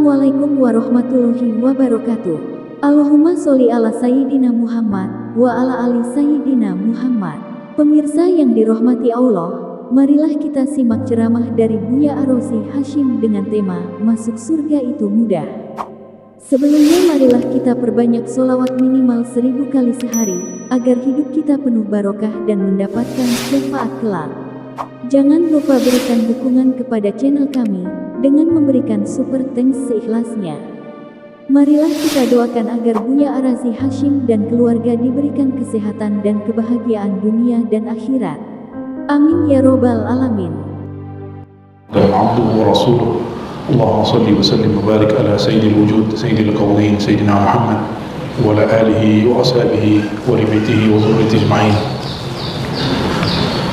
Assalamualaikum warahmatullahi wabarakatuh. Allahumma sholli ala Sayyidina Muhammad wa ala ali Sayyidina Muhammad. Pemirsa yang dirahmati Allah, marilah kita simak ceramah dari Buya Arozi Hashim dengan tema Masuk Surga Itu Mudah. Sebelumnya marilah kita perbanyak sholawat minimal 1000 kali sehari, agar hidup kita penuh barokah dan mendapatkan syafaat kelak. Jangan lupa berikan dukungan kepada channel kami dengan memberikan super thanks seikhlasnya. Marilah kita doakan agar Buya Arozi Hashim dan keluarga diberikan kesehatan dan kebahagiaan dunia dan akhirat. Amin ya robbal alamin. Dan abduhu wa rasuluh. Allahumma salli wa sallim wa barik ala sayyidil wujud, sayyidil qawlin, sayyidina Muhammad wa ala alihi wa ashabihi wa ribitihi wa zurriyatihi ajma'in.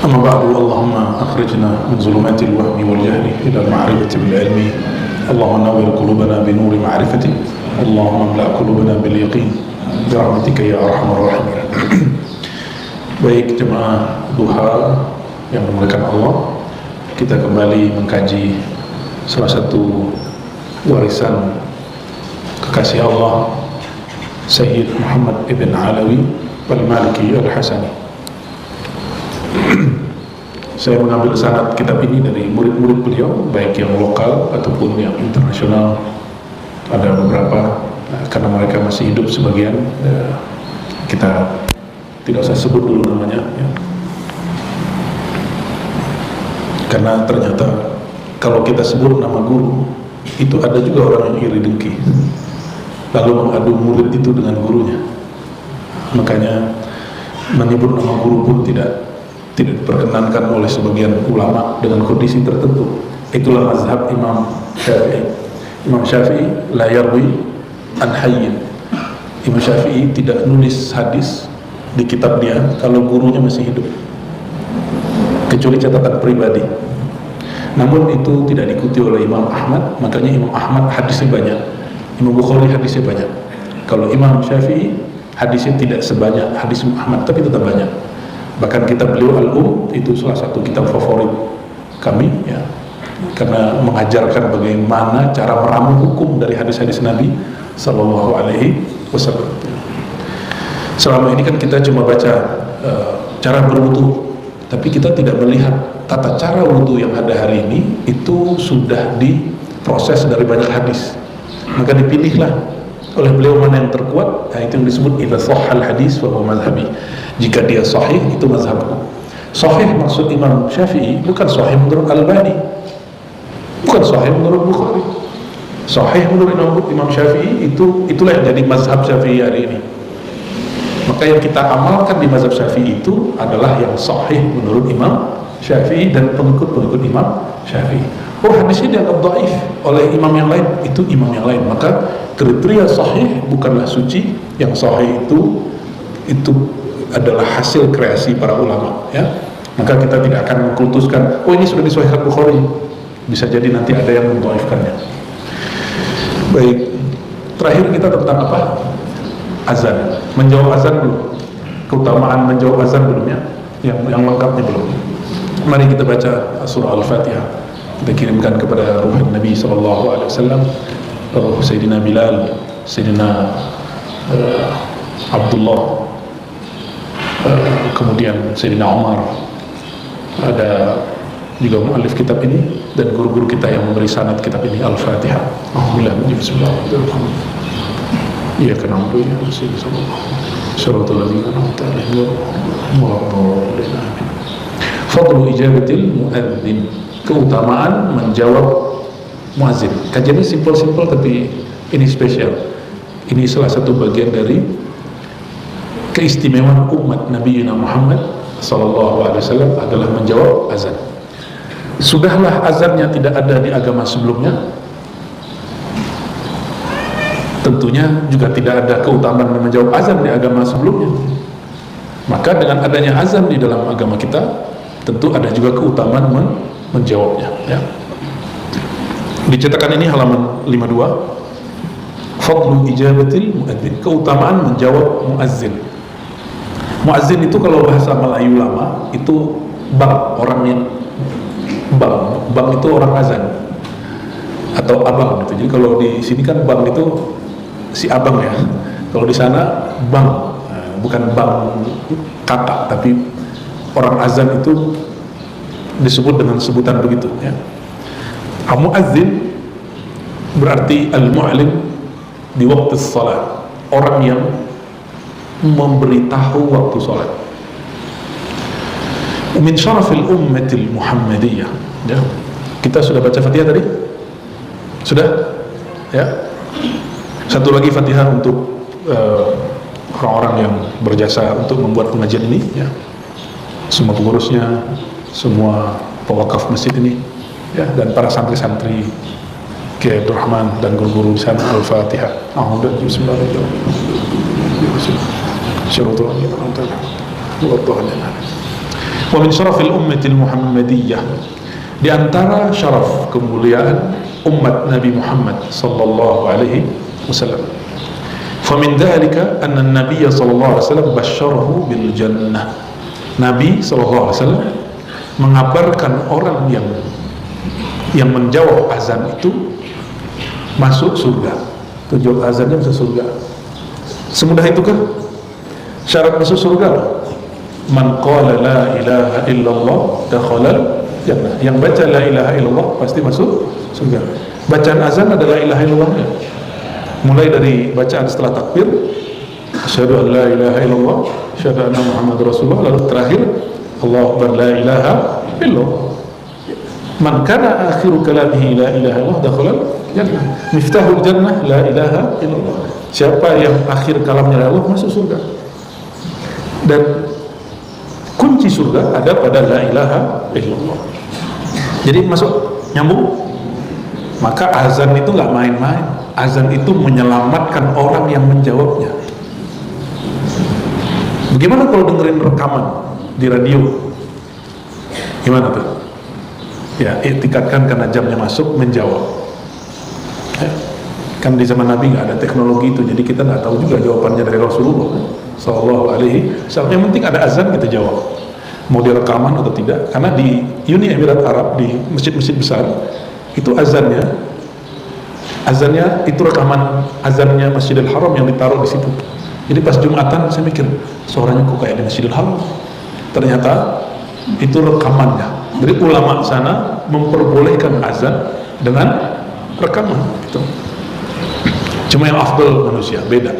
أما بعد اللهم أخرجنا من ظلمات الوهم والجهل إلى المعرفة بالعلم اللهم نور قلوبنا بنور معرفتك اللهم املأ قلوبنا باليقين برحمتك يا أرحم الراحمين. Baik jemaah duha yang dimuliakan Allah, kita kembali mengkaji salah satu warisan kekasih Allah Sayyid Muhammad ibn Alawi al-Maliki al-Hasani. Saya mengambil sanad kitab ini dari murid-murid beliau, baik yang lokal ataupun yang internasional. Ada beberapa, karena mereka masih hidup sebagian, kita tidak usah sebut dulu namanya ya. Karena ternyata kalau kita sebut nama guru, itu ada juga orang yang iri dengki, lalu mengadu murid itu dengan gurunya. Makanya menyebut nama guru pun tidak diperkenankan oleh sebagian ulama dengan kondisi tertentu. Itulah mazhab Imam Syafi'i. Imam Syafi'i la yarwi an hayyin. Imam Syafi'i tidak nulis hadis di kitab dia kalau gurunya masih hidup, kecuali catatan pribadi. Namun itu tidak diikuti oleh Imam Ahmad. Makanya Imam Ahmad hadisnya banyak, Imam Bukhari hadisnya banyak. Kalau Imam Syafi'i hadisnya tidak sebanyak hadis Imam Ahmad, tapi tetap banyak. Bahkan kitab beliau Al-Um itu salah satu kitab favorit kami ya, karena mengajarkan bagaimana cara meramu hukum dari hadis-hadis Nabi Sallallahu Alaihi Wasallam. Selama ini kan kita cuma baca cara berwudu, tapi kita tidak melihat tata cara wudu yang ada hari ini itu sudah diproses dari banyak hadis. Maka dipilihlah oleh beliau mana yang terkuat. Nah, itu yang disebut idza shahhal hadis wa huwa mazhabi. Jika dia sahih, itu mazhabku. Sahih maksud Imam Syafi'i bukan sahih menurut Al-Albani, bukan sahih menurut Bukhari. Sahih menurut Imam Syafi'i itulah yang jadi mazhab Syafi'i hari ini. Maka yang kita amalkan di mazhab Syafi'i itu adalah yang sahih menurut Imam Syafi'i dan pengikut-pengikut Imam Syafi'i. Oh, hadisnya dianggap dhaif oleh imam yang lain, itu imam yang lain. Maka kriteria sahih bukanlah suci. Yang sahih itu adalah hasil kreasi para ulama ya. Maka kita tidak akan mengkultuskan oh ini sudah disahihkan Bukhari, bisa jadi nanti ada yang mendhaifkannya. Baik, terakhir kita tentang apa? Azan. Menjawab azan dulu, keutamaan menjawab azan belum ya, yang lengkapnya belum. Mari kita baca surah Al-Fatihah, kita kirimkan kepada ruh Nabi SAW, ruh Sayyidina Bilal, Sayyidina Abdullah, kemudian Sayyidina Umar. Ada juga muallif kitab ini dan guru-guru kita yang memberi sanad kitab ini. Al-Fatihah. Bismillahirrahmanirrahim. Iya kan amru ya Rasulullah sallallahu alaihi wasallam. Fadlu ijabatil muadzin, keutamaan menjawab muadzin. Kajiannya simpel-simpel tapi ini spesial. Ini salah satu bagian dari keistimewaan umat Nabi Muhammad sallallahu alaihi wasallam adalah menjawab azan. Sudahlah azannya tidak ada di agama sebelumnya, tentunya juga tidak ada keutamaan menjawab azan di agama sebelumnya. Maka dengan adanya azan di dalam agama kita, tentu ada juga keutamaan menjawabnya ya. Di cetakan ini halaman 52, fadlu ijabatil muadzin, keutamaan menjawab muadzin. Muadzin itu kalau bahasa Melayu lama itu bang, orang yang bang itu orang azan. atau abang gitu. Jadi kalau di sini kan bang itu si abang ya. Kalau di sana bang, bukan bang kakak, tapi orang azan itu disebut dengan sebutan begitu ya. Al-muazzin berarti al-mu'lim di waktu salat, orang yang memberitahu waktu salat. Min syarafil ummatil muhammadiyah ya. Kita sudah baca Fatihah tadi? Sudah? Ya. Satu lagi Fatihah untuk orang-orang yang berjasa untuk membuat pengajian ini ya. Semua pengurusnya, semua pewakaf masjid ini ya, dan para santri-santri Kiai Abdul Rahman dan guru-guru di sana. Al-Fatihah. Wa min syarafil ummatil muhammadiyah, di antara syaraf kemuliaan umat Nabi Muhammad sallallahu alaihi wasallam. Fa min dzalika anna an-nabiy sallallahu alaihi wasallam basyarahu bil jannah. Nabi sallallahu alaihi wasallam mengabarkan orang yang menjawab azan itu masuk surga. Tujuan azannya masuk surga. Semudah itu kan? Syarat masuk surga. Man qala la ilaha illallah dakhala jannah. Yang baca la ilaha illallah pasti masuk surga. Bacaan azan adalah la ilaha illallah. Mulai dari bacaan setelah takbir, asyhadu an la ilaha illallah, asyhadu anna muhammadar rasulullah, lalu terakhir Allahu akbar la ilaha illallah. Man kana akhiru kalamihi la ilaha illallah dakhala jannah. Miftahul jannah la ilaha illallah. Siapa yang akhir kalamnya la ilaha masuk surga. Dan kunci surga ada pada la ilaha illallah. Jadi masuk, nyambung. Maka azan itu nggak main-main. Azan itu menyelamatkan orang yang menjawabnya. Bagaimana kalau dengerin rekaman di radio? Gimana tuh? Ya, tingkatkan karena jamnya masuk, menjawab ya. Kan di zaman Nabi nggak ada teknologi itu, jadi kita nggak tahu juga jawabannya dari Rasulullah Sallallahu Alaihi Wasallam. Yang penting ada azan, kita jawab, mau direkaman atau tidak. Karena di Uni Emirat Arab, di masjid-masjid besar itu azannya itu rekaman azannya Masjidil Haram yang ditaruh di situ. Jadi pas Jumatan saya mikir, suaranya kok kayak di Masjidil Haram. Ternyata itu rekamannya. Jadi ulama sana memperbolehkan azan dengan rekaman gitu. Cuma yang afdal manusia beda.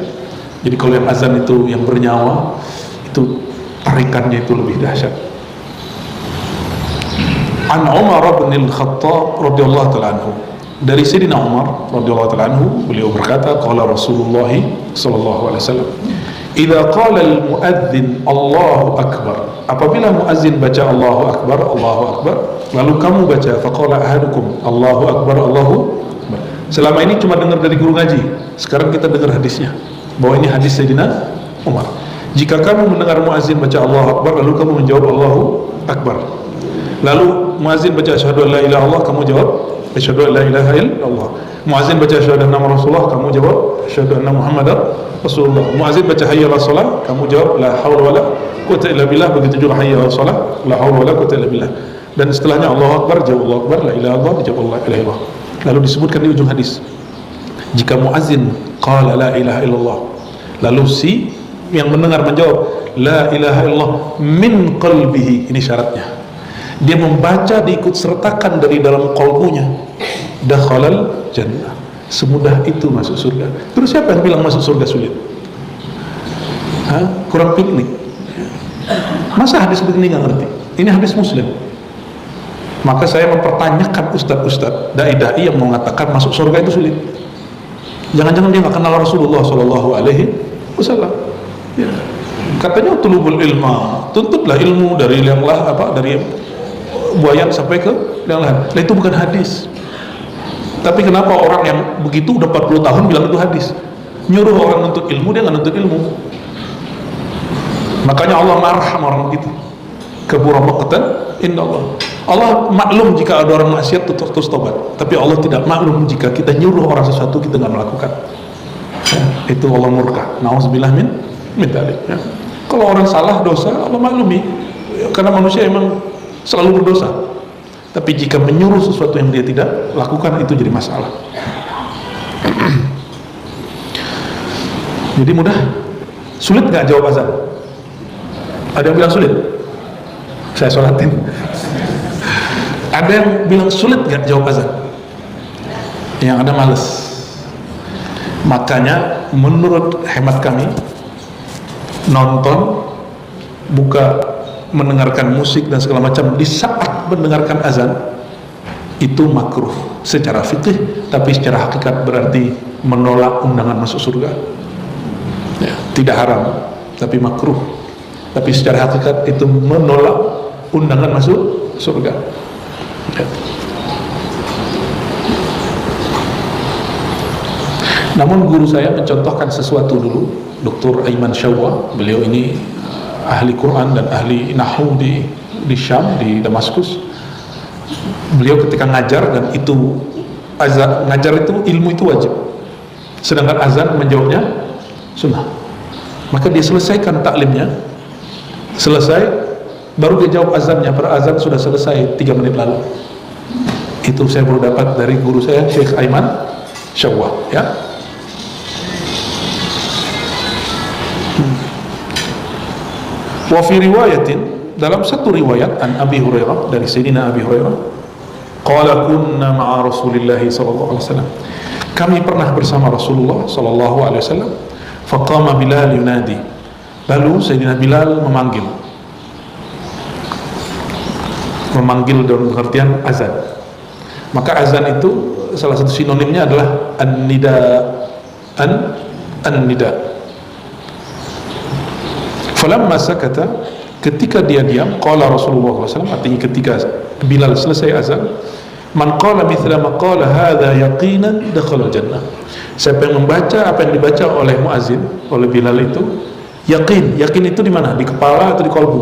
Jadi kalau yang azan itu yang bernyawa, itu tarikannya itu lebih dahsyat. An Umar bin Al-Khattab radhiyallahu ta'ala anhu, dari Sayyidina Umar radhiyallahu ta'ala anhu, beliau berkata, qala Rasulullah sallallahu alaihi wasallam, idza qala al-muadzin Allahu akbar, apabila muazzin baca Allahu akbar, lalu kamu baca faqala ahadukum Allahu akbar, Allahu akbar. Selama ini cuma dengar dari guru ngaji, sekarang kita dengar hadisnya, bahwa ini hadis Sayyidina Umar. Jika kamu mendengar muazzin baca Allahu akbar, lalu kamu menjawab Allahu akbar, lalu muazzin baca asyhadu an la ilaha illallah, kamu jawab asyhadu an la ilaha illallah. Muazzin baca asyhadu anna Rasulullah, kamu jawab asyhadu anna Muhammadar Rasulullah. Muazzin baca hayya 'alas shalah, kamu jawab la haula wala quwwata illa billah. Begitu juga hayya 'alas shalah, la haula wala quwwata illa billah. Dan setelahnya Allahu akbar, jawab Allahu akbar, la ilaha illallah, jawab la ilaha illallah. Lalu disebutkan di ujung hadis, jika muazzin qala la ilaha illallah, lalu si yang mendengar menjawab la ilaha illallah min qalbihi, ini syaratnya, dia membaca diikut sertakan dari dalam qalbunya, dakhalal jannah, semudah itu masuk surga. Terus siapa yang bilang masuk surga sulit? Kurang piknik. Masa hadis begini nggak ngerti? Ini hadis Muslim. Maka saya mempertanyakan ustadz-ustadz dai-dai yang mengatakan masuk surga itu sulit. Jangan-jangan dia nggak kenal Rasulullah Sallallahu Alaihi Wasallam. Ya. Katanya tulubul ilma, tuntutlah ilmu dari yang lah dari buayan sampai ke yang lain. Nah, itu bukan hadis. Tapi kenapa orang yang begitu udah 40 tahun bilang itu hadis? Nyuruh orang nuntut ilmu, dia nggak nuntut ilmu. Makanya Allah marah sama orang begitu. Kabura maqtan indallah. Allah maklum jika ada orang maksiat terus tobat, tapi Allah tidak maklum jika kita nyuruh orang sesuatu kita nggak melakukan. Ya, itu Allah murka. Nauzubillah min dzalik. Ya. Kalau orang salah dosa, Allah maklumi, karena manusia emang selalu berdosa. Tapi jika menyuruh sesuatu yang dia tidak lakukan, itu jadi masalah. Jadi mudah. Sulit nggak jawab azan? Ada yang bilang sulit? Saya sholatin. Ada yang bilang sulit nggak jawab azan? Yang ada males. Makanya menurut hemat kami, nonton, buka, mendengarkan musik dan segala macam di saat mendengarkan azan itu makruh secara fikih, tapi secara hakikat berarti menolak undangan masuk surga. Ya, tidak haram, tapi makruh. Tapi secara hakikat itu menolak undangan masuk surga. Ya. Namun guru saya mencontohkan sesuatu dulu, Dr. Aiman Syawwa. Beliau ini ahli Quran dan ahli Nahu di Syam, di Damaskus. Beliau ketika ngajar, dan itu azan, ngajar itu ilmu itu wajib, sedangkan azan menjawabnya sunnah. Maka dia selesaikan taklimnya, selesai baru dia jawab azannya. Azan sudah selesai 3 menit lalu. Itu saya baru dapat dari guru saya, Syekh Aiman Syawwa, ya. Wa fi riwayatin, dalam satu riwayat, an Abi Hurairah, dari Sayyidina Abi Hurairah, qala kunna ma'a Rasulillah sallallahu alaihi wasallam, kami pernah bersama Rasulullah sallallahu alaihi wasallam, faqama Bilal yunadi, lalu Sayyidina Bilal memanggil dalam pengertian azan. Maka azan itu salah satu sinonimnya adalah an-nida, an-nida. Falamma sakata, ketika dia diam, qala Rasulullah SAW, artinya ketika Bilal selesai azan, man qala mithla ma qala hadha yaqinan dakhala jannah. Siapa yang membaca apa yang dibaca oleh muazin, oleh Bilal itu yakin. Yakin itu di mana? Di kepala atau di kolbu?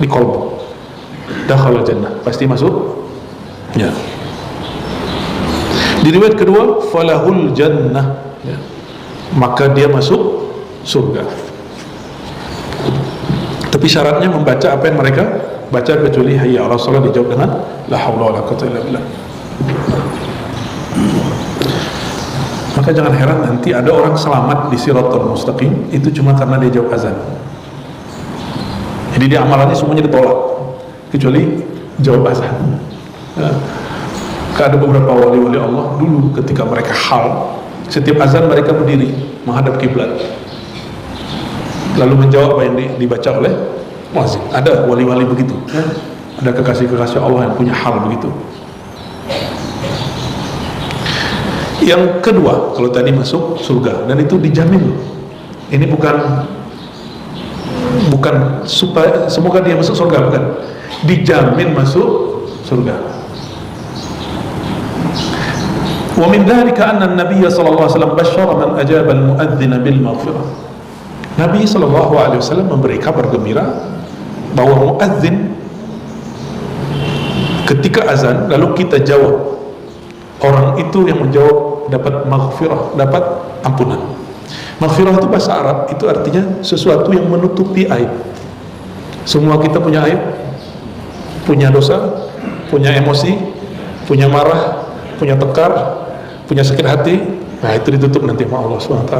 Di kolbu. Dakhala jannah, pasti masuk. Ya. Di riwayat kedua, falahul jannah, ya, maka dia masuk surga. Tapi syaratnya membaca apa yang mereka baca, kecuali hayya 'alas shalah dijawab dengan la haula wala quwwata illa billah. Maka jangan heran nanti ada orang selamat di Shiratal Mustaqim itu cuma karena dia jawab azan. Jadi dia amalannya semuanya ditolak kecuali jawab azan. Ada beberapa wali-wali Allah dulu ketika mereka hal, setiap azan mereka berdiri menghadap kiblat, lalu menjawab apa yang dibaca oleh muazzin. Ada wali-wali begitu, ya. Ada kekasih-kekasih Allah yang punya hal begitu. Yang kedua, kalau tadi masuk surga, dan itu dijamin. Ini bukan supaya semoga dia masuk surga, bukan. Dijamin masuk surga. Wa min dzalika anna an-nabiy sallallahu alaihi wasallam basyara man ajaba al-mu'adzin bil maghfirah. Nabi sallallahu alaihi wasallam memberi kabar gembira bahwa muadzin ketika azan lalu kita jawab, orang itu yang menjawab dapat maghfirah, dapat ampunan. Maghfirah itu bahasa Arab, itu artinya sesuatu yang menutupi aib. Semua kita punya aib, punya dosa, punya emosi, punya marah, punya tekar, punya sakit hati. Nah itu ditutup nanti sama Allah SWT,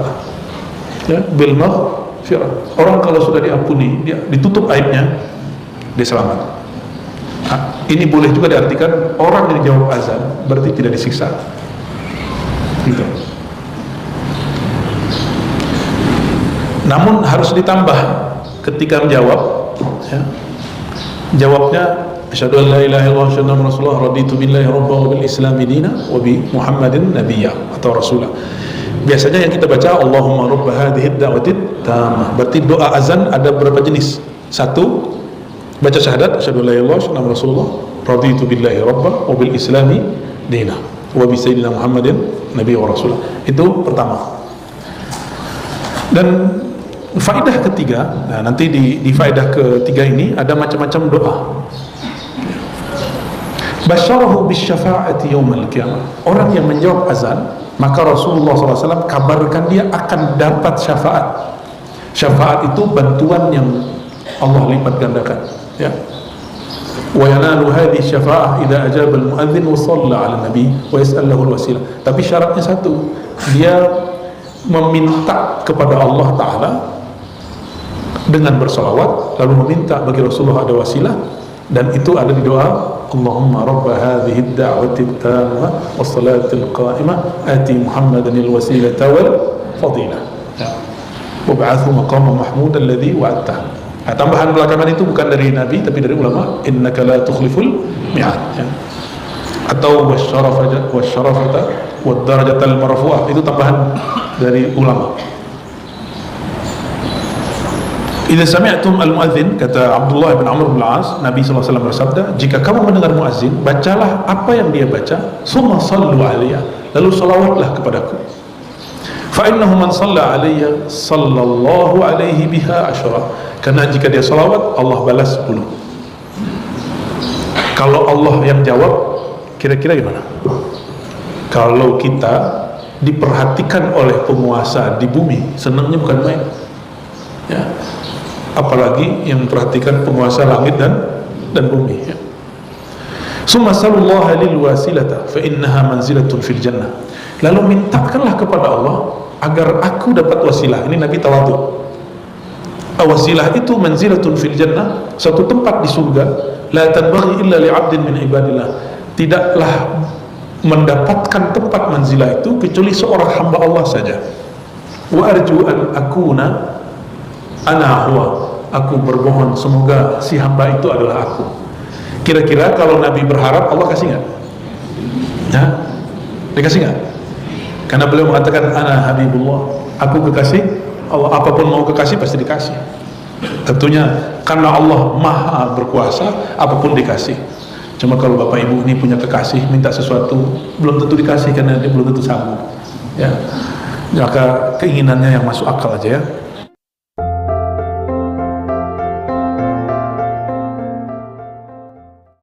ya, bil maghfirah. Orang kalau sudah diampuni, dia ditutup aibnya, dia selamat. Nah, ini boleh juga diartikan orang yang jawab azan berarti tidak disiksa gitu. Namun harus ditambah ketika menjawab, ya, jawabnya asyhadu an la ilaha illallah wa asyhadu anna rasulullah raditu billahi rabban wa bil islami dina wa bi muhammadin nabiyya atau rasulah. Biasanya yang kita baca Allahumma rabb hadhihi ad-da'wati tammah. Berarti doa azan ada berapa jenis? Satu, baca syahadat asyhadu an la ilaha illallah wa asyhadu anna rasulullah raditu billahi rabban wa bil islami dina wa bi sayyidina muhammadin nabiyya wa rasulah. Itu pertama. Dan faedah ketiga, nah nanti di faedah ketiga ini ada macam-macam doa. Basyarahu bisyafa'ati yaumal qiyamah. Orang yang menjawab azan, maka Rasulullah SAW kabarkan dia akan dapat syafaat. Syafaat itu bantuan yang Allah lipat gandakan, ya. wa yanalu hadhihi syafa'ah idza ajaba al-muadzin wa shalla 'ala nabi wa yas'al lahu al-wasilah. Tapi syaratnya satu, dia meminta kepada Allah Ta'ala dengan bersalawat, lalu meminta bagi Rasulullah ada wasilah, dan itu ada di doa Allahumma rabba hadhihi ad-da'wati at-tammah was-salati al-qa'imah ati Muhammadan al-wasilata wal fadilah wa ba'athu maqaman mahmudan alladhi wa'adtah. Nah, tambahan belakangan itu bukan dari Nabi tapi dari ulama, innaka la tukhliful mi'ad, ya. Atau wasyarafata wad-darajatal marfu'ah, itu tambahan dari ulama. Idza sami'tum al-muadzin, kata Abdullah bin Amr bin Al-As, Nabi SAW bersabda, jika kamu mendengar muadzin, bacalah apa yang dia baca, summa sallu alaiya, lalu salawatlah kepadaku. Fa innahu man shalla alayya sallallahu alaihi biha asyara, karena jika dia salawat Allah balas 10. Kalau Allah yang jawab, kira-kira gimana? Kalau kita diperhatikan oleh penguasa di bumi, senangnya bukan main, ya. Apalagi yang memperhatikan penguasa langit dan bumi, ya. Summa sallallahu lil wasilata fa innaha manzilatun fil jannah, lalu mintakanlah kepada Allah agar aku dapat wasilah. Ini Nabi tawadhu. Wasilah itu manzilatun fil jannah, satu tempat di surga, la tanbaghi illa li 'abdin min ibadillah, tidaklah mendapatkan tempat manzilah itu kecuali seorang hamba Allah saja. Wa arju an akuna ana huwa, aku bermohon semoga si hamba itu adalah aku. Kira-kira kalau Nabi berharap, Allah kasih nggak? Ya, dikasih nggak? Karena beliau mengatakan ana habibullah, aku kekasih Allah, apapun mau kekasih pasti dikasih. Tentunya karena Allah maha berkuasa, apapun dikasih. Cuma kalau bapak ibu ini punya kekasih, minta sesuatu belum tentu dikasih karena dia belum tentu sanggup, ya. Maka keinginannya yang masuk akal aja, ya.